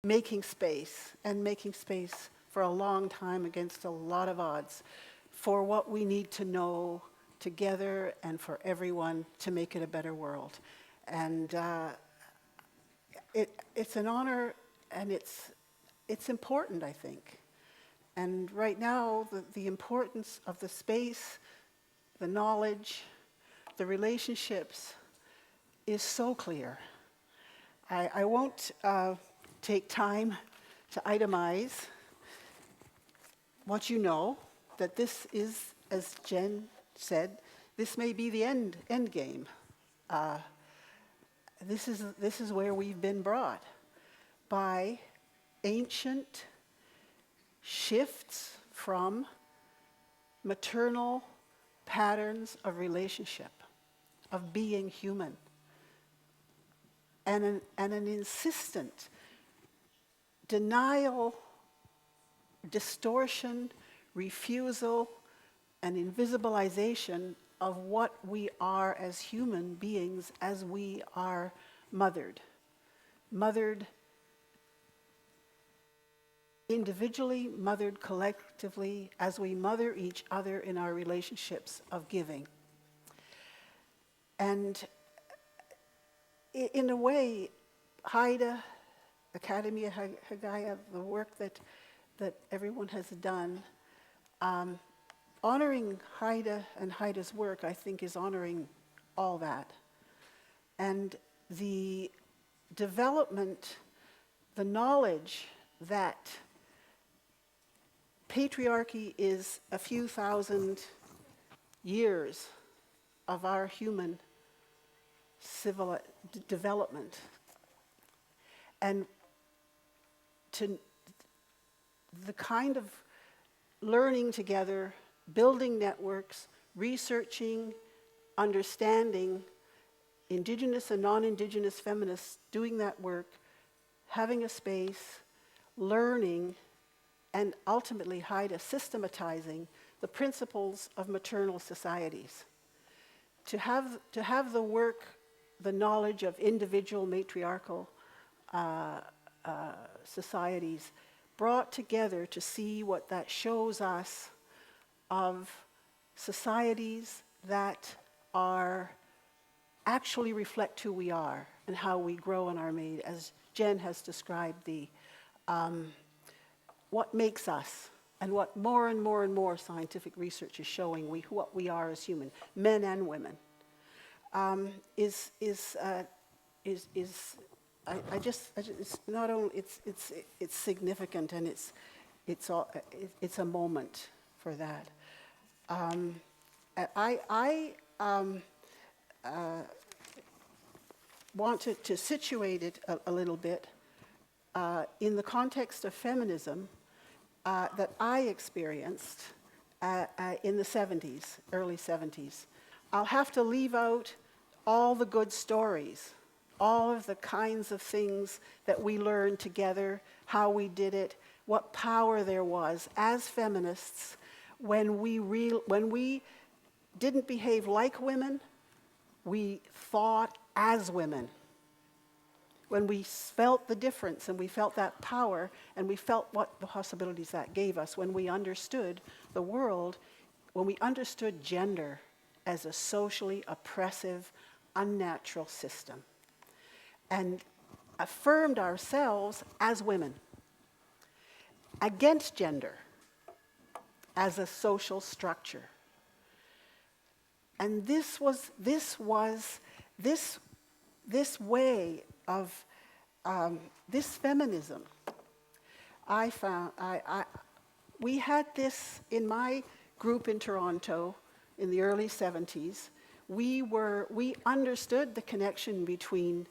making space for a long time against a lot of odds for what we need to know together and for everyone to make it a better world. And it's an honor, and it's important, I think. And right now, the importance of the space, the knowledge, the relationships is so clear. I won't take time to itemize what you know, that this is, as Jen said, this may be the end game. This is where we've been brought by ancient shifts from maternal patterns of relationship, of being human, and an insistent denial, distortion, refusal, and invisibilization of what we are as human beings as we are mothered. Mothered individually, mothered collectively, as we mother each other in our relationships of giving. And in a way, Heide, Academia Hagaya, the work that everyone has done, honoring Heide and Heide's work, I think, is honoring all that. And the development, the knowledge that patriarchy is a few thousand years of our human civil development, and to the kind of learning together, building networks, researching, understanding, Indigenous and non-Indigenous feminists doing that work, having a space, learning, and ultimately Heide systematizing the principles of maternal societies. To have the work, the knowledge of individual matriarchal societies brought together to see what that shows us of societies that are actually reflect who we are and how we grow and are made, as Jen has described what makes us, and what more and more and more scientific research is showing what we are as human, men and women, it's not only it's significant, and it's a moment for that. I wanted to situate it a little bit in the context of feminism that I experienced in the 70s, early 70s. I'll have to leave out all the good stories, all of the kinds of things that we learned together, how we did it, what power there was as feminists when we didn't behave like women, we thought as women. When we felt the difference and we felt that power and we felt what the possibilities that gave us, when we understood the world, when we understood gender as a socially oppressive, unnatural system, and affirmed ourselves as women against gender as a social structure. And this way of this feminism, I found, we had this in my group in Toronto in the early 70s. We understood the connection between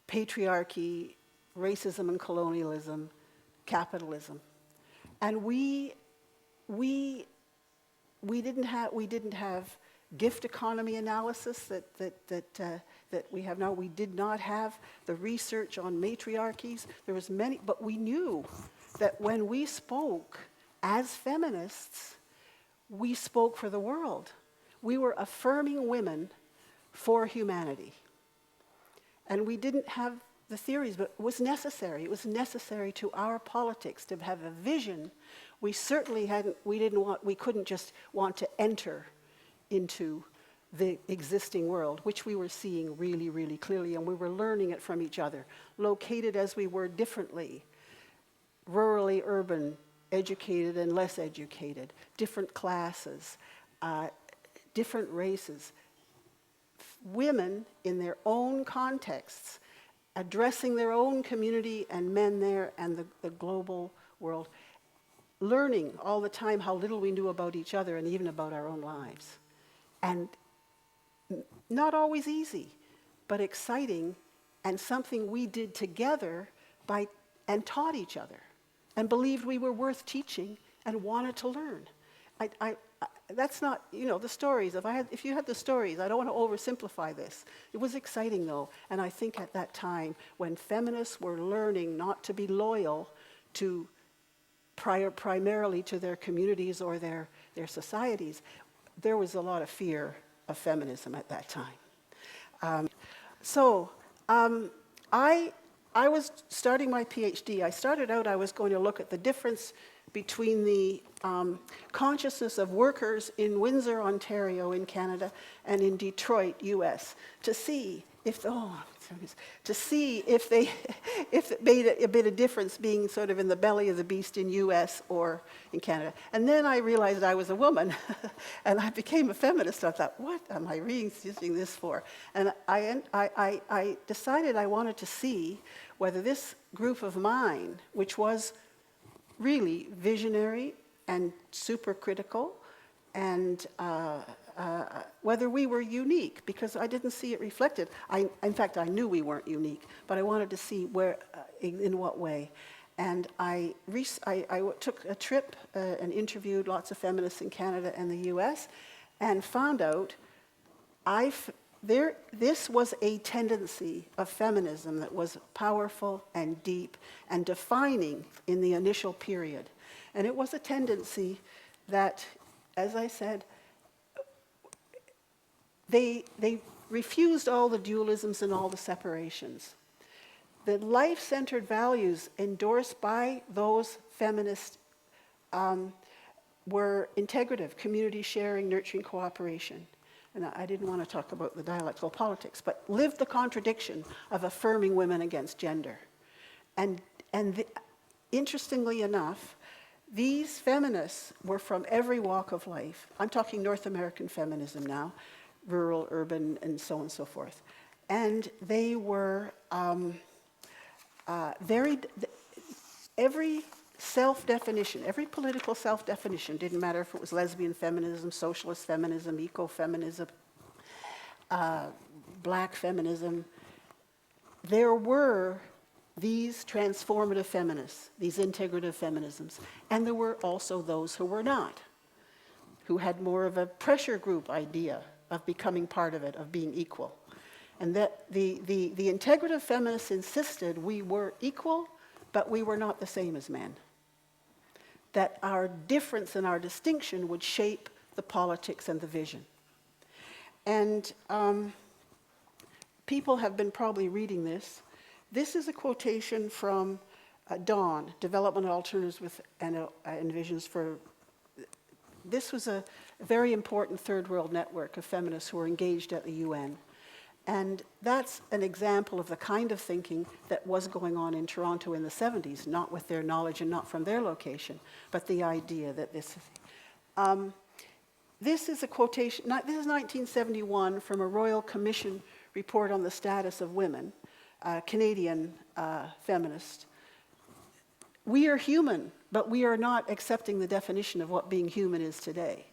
patriarchy, racism and colonialism, capitalism, and we didn't have gift economy analysis that we have now. We did not have the research on matriarchies. There was many, but we knew that when we spoke as feminists, we spoke for the world. We were affirming women for humanity. And we didn't have the theories, but it was necessary. It was necessary to our politics to have a vision. We certainly we couldn't just want to enter into the existing world, which we were seeing really, really clearly, and we were learning it from each other, located as we were differently, rurally, urban, educated and less educated, different classes, different races, women in their own contexts, addressing their own community and men there and the global world, learning all the time how little we knew about each other and even about our own lives. And not always easy, but exciting, and something we did together and taught each other and believed we were worth teaching and wanted to learn. That's not, the stories. If you had the stories, I don't want to oversimplify this. It was exciting, though, and I think at that time, when feminists were learning not to be loyal to primarily to their communities or their societies, there was a lot of fear of feminism at that time. I was starting my PhD. I started out, I was going to look at the difference between the consciousness of workers in Windsor, Ontario, in Canada, and in Detroit, US, to see if it made a bit of difference being sort of in the belly of the beast in US or in Canada. And then I realized I was a woman, and I became a feminist. I thought, what am I researching this for? And I decided I wanted to see whether this group of mine, which was really visionary and super critical, and whether we were unique, because I didn't see it reflected. In fact, I knew we weren't unique, but I wanted to see in what way. And I took a trip and interviewed lots of feminists in Canada and the US, and found out this was a tendency of feminism that was powerful and deep and defining in the initial period. And it was a tendency that, as I said, they refused all the dualisms and all the separations. The life-centered values endorsed by those feminists were integrative, community sharing, nurturing cooperation. And I didn't want to talk about the dialectical politics, but lived the contradiction of affirming women against gender. And interestingly enough, these feminists were from every walk of life. I'm talking North American feminism now, rural, urban, and so on and so forth. And they were every self-definition, every political self-definition, didn't matter if it was lesbian feminism, socialist feminism, eco-feminism, black feminism, there were these transformative feminists, these integrative feminisms, and there were also those who were not, who had more of a pressure group idea of becoming part of it, of being equal. And that the integrative feminists insisted we were equal, but we were not the same as men. That our difference and our distinction would shape the politics and the vision. And people have been probably reading this. This is a quotation from Dawn, Development Alternatives and Visions for... This was a very important third world network of feminists who were engaged at the UN. And that's an example of the kind of thinking that was going on in Toronto in the 70s, not with their knowledge and not from their location, but the idea that this is a quotation, this is 1971 from a Royal Commission report on the status of women, Canadian feminist. We are human, but we are not accepting the definition of what being human is today.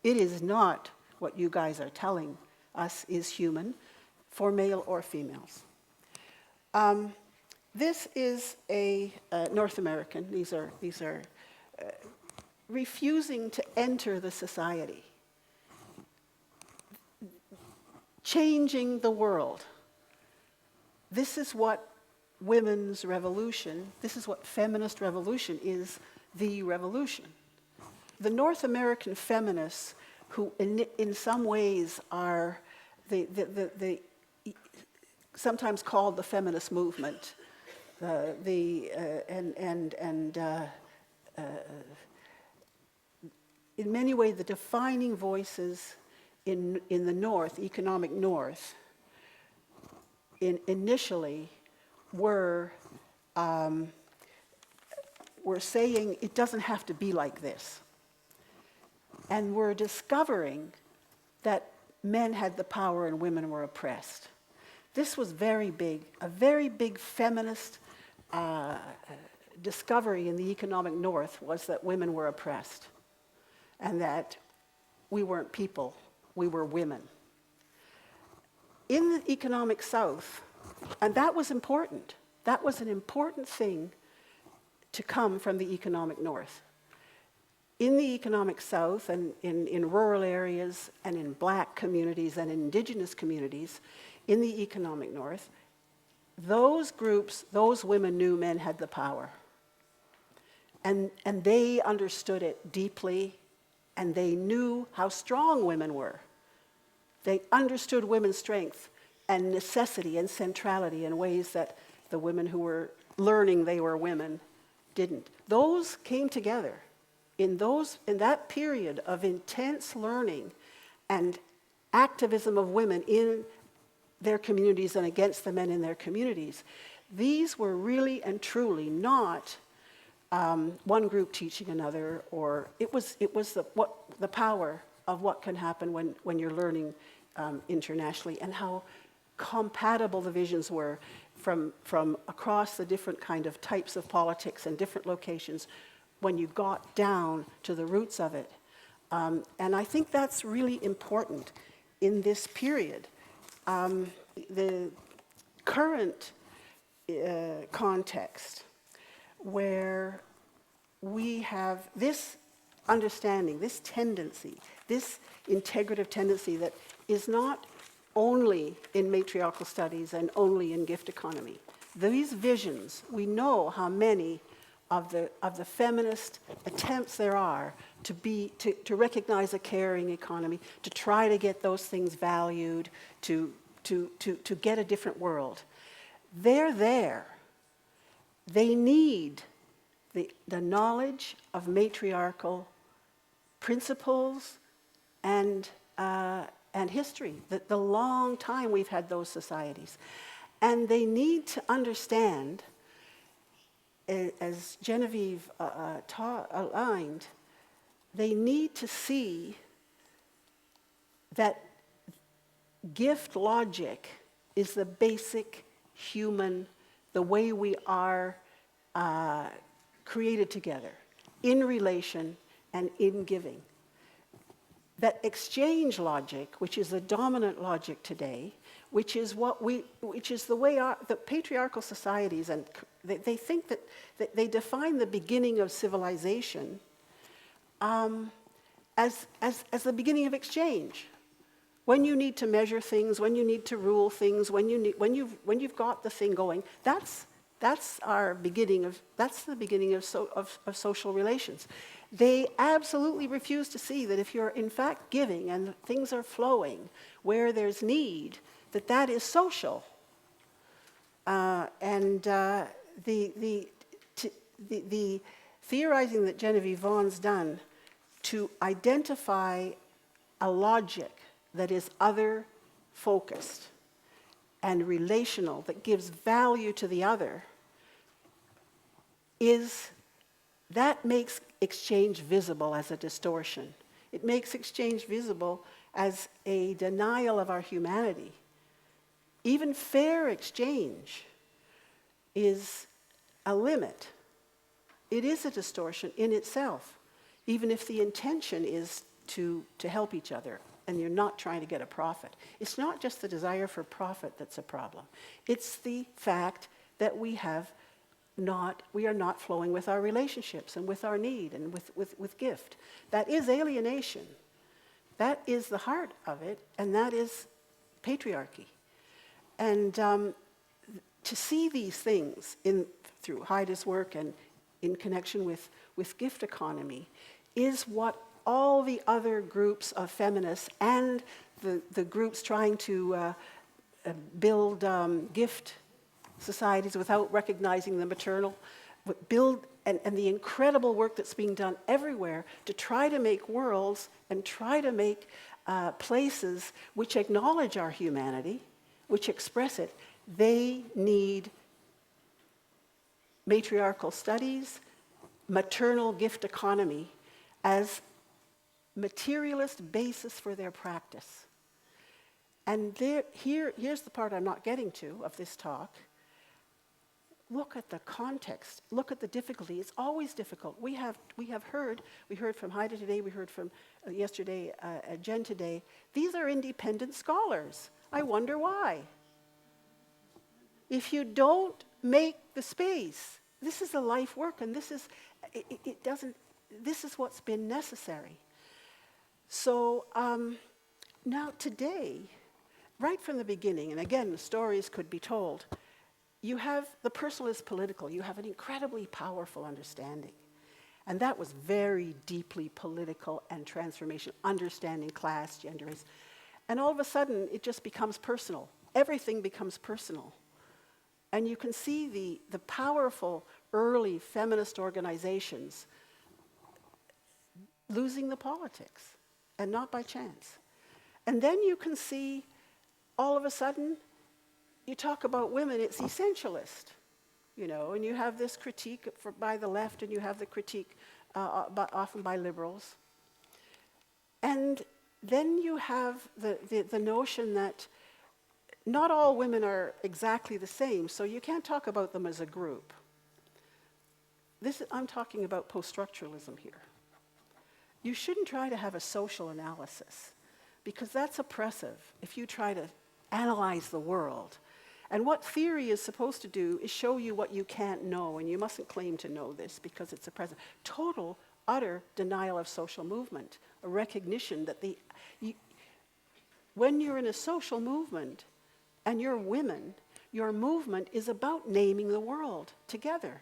It is not what you guys are telling us is human, for male or females. This is a North American. These are refusing to enter the society, changing the world. This is what women's revolution, this is what feminist revolution is, the revolution. The North American feminists, who in some ways are the sometimes called the feminist movement. In many ways, the defining voices in the North, economic North, initially were saying it doesn't have to be like this. And we're discovering that men had the power and women were oppressed. This was very big, a very big feminist discovery in the economic North was that women were oppressed and that we weren't people, we were women. In the economic South, and that was important, that was an important thing to come from the economic North. In the economic South and in rural areas and in black communities and indigenous communities, in the economic North, those groups, those women knew men had the power. And they understood it deeply, and they knew how strong women were. They understood women's strength and necessity and centrality in ways that the women who were learning they were women didn't. Those came together. In that period of intense learning and activism of women in their communities and against the men in their communities, these were really and truly not one group teaching another, or it was the power of what can happen when you're learning internationally, and how compatible the visions were from across the different kind of types of politics and different locations when you got down to the roots of it. And I think that's really important in this period. The current context where we have this understanding, this tendency, this integrative tendency that is not only in matriarchal studies and only in gift economy. These visions, we know how many of the feminist attempts there are to recognize a caring economy, to try to get those things valued, to get a different world. They're there. They need the knowledge of matriarchal principles and history, the long time we've had those societies. And they need to understand, as Genevieve outlined, they need to see that gift logic is the basic human, the way we are created together, in relation and in giving. That exchange logic, which is the dominant logic today, which is the way the patriarchal societies, and they think that they define the beginning of civilization as the beginning of exchange. When you need to measure things, when you need to rule things, when you've got the thing going, that's the beginning of social relations. They absolutely refuse to see that if you're in fact giving and things are flowing where there's need, that is social. The theorizing that Genevieve Vaughan's done to identify a logic that is other-focused and relational, that gives value to the other, that makes exchange visible as a distortion. It makes exchange visible as a denial of our humanity. Even fair exchange is a limit. It is a distortion in itself, even if the intention is to help each other and you're not trying to get a profit. It's not just the desire for profit that's a problem. It's the fact that we are not flowing with our relationships and with our need and with gift. That is alienation. That is the heart of it, and that is patriarchy. And to see these things through Heide's work and in connection with gift economy is what all the other groups of feminists and the groups trying to build gift societies without recognizing the maternal, build, and the incredible work that's being done everywhere to try to make worlds and try to make places which acknowledge our humanity, which express it. They need matriarchal studies, maternal gift economy as materialist basis for their practice. And here's the part I'm not getting to of this talk. Look at the context. Look at the difficulty. It's always difficult. We heard from Heide today, we heard from yesterday, Jen today. These are independent scholars. I wonder why. If you don't make the space, this is a life work, and this is what's been necessary. So now today, right from the beginning, and again, the stories could be told, you have the personal is political. You have an incredibly powerful understanding. And that was very deeply political and transformational, understanding class, gender, race. And all of a sudden, it just becomes personal. Everything becomes personal. And you can see the powerful early feminist organizations losing the politics, and not by chance. And then you can see, all of a sudden, you talk about women, it's essentialist, and you have this critique by the left, and you have the critique often by liberals. And then you have the notion that not all women are exactly the same, so you can't talk about them as a group. I'm talking about post-structuralism here. You shouldn't try to have a social analysis, because that's oppressive if you try to analyze the world. And what theory is supposed to do is show you what you can't know, and you mustn't claim to know this because it's oppressive. Total, utter denial of social movement, a recognition that when you're in a social movement and you're women, your movement is about naming the world together.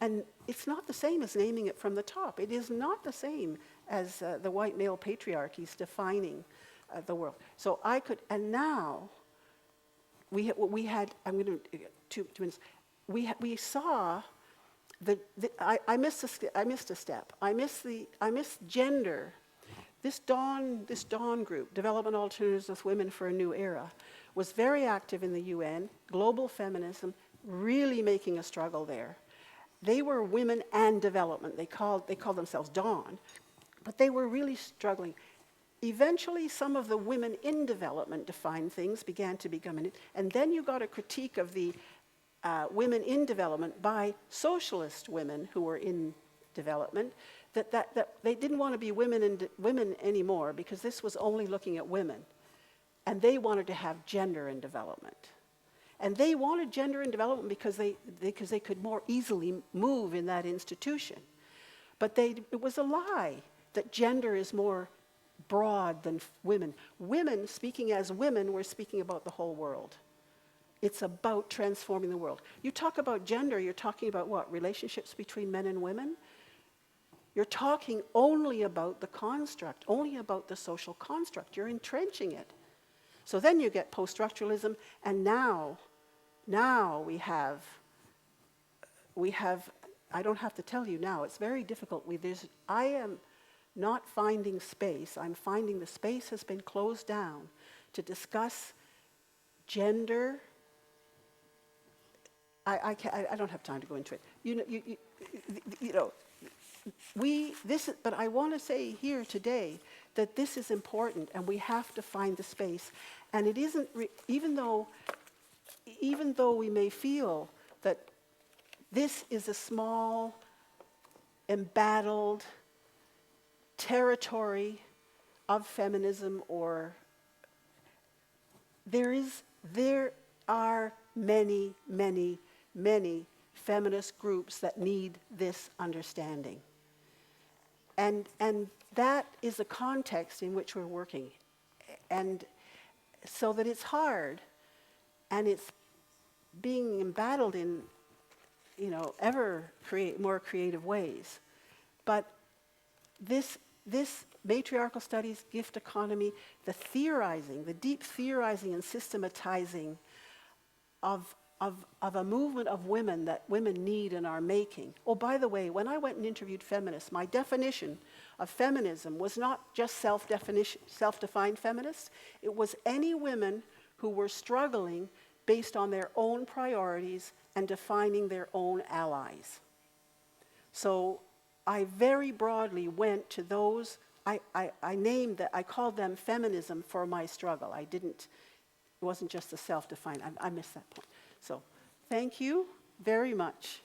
And it's not the same as naming it from the top. It is not the same as the white male patriarchies defining the world. So and now, we had, I'm going to, 2 minutes, we saw, I missed a step. I missed gender. This dawn group, Development Alternatives with Women for a New Era, was very active in the UN, global feminism, really making a struggle there. They were women and development. They called themselves Dawn, but they were really struggling. Eventually, some of the women in development defined things, began to become in it, and then you got a critique of the women in development by socialist women who were in development, that they didn't want to be women anymore because this was only looking at women, and they wanted to have gender in development. And they wanted gender in development because they could more easily move in that institution. But it was a lie that gender is more broad than women. Women, speaking as women, were speaking about the whole world. It's about transforming the world. You talk about gender, you're talking about what? Relationships between men and women? You're talking only about the construct, only about the social construct. You're entrenching it. So then you get post-structuralism, and now we have, I don't have to tell you now, it's very difficult. I am not finding space. I'm finding the space has been closed down to discuss gender. I don't have time to go into it. But I want to say here today that this is important, and we have to find the space. And it isn't, even though we may feel that this is a small, embattled territory of feminism, or there are many, many, many feminist groups that need this understanding. And that is the context in which we're working. And so that it's hard, and it's being embattled in, ever more creative ways. But this matriarchal studies, gift economy, the theorizing, the deep theorizing and systematizing of a movement of women that women need and are making. Oh, by the way, when I went and interviewed feminists, my definition of feminism was not just self-defined feminists. It was any women who were struggling based on their own priorities and defining their own allies. So I very broadly went to those, I named that, I called them feminism for my struggle. It wasn't just a self-defined, I missed that point. So thank you very much.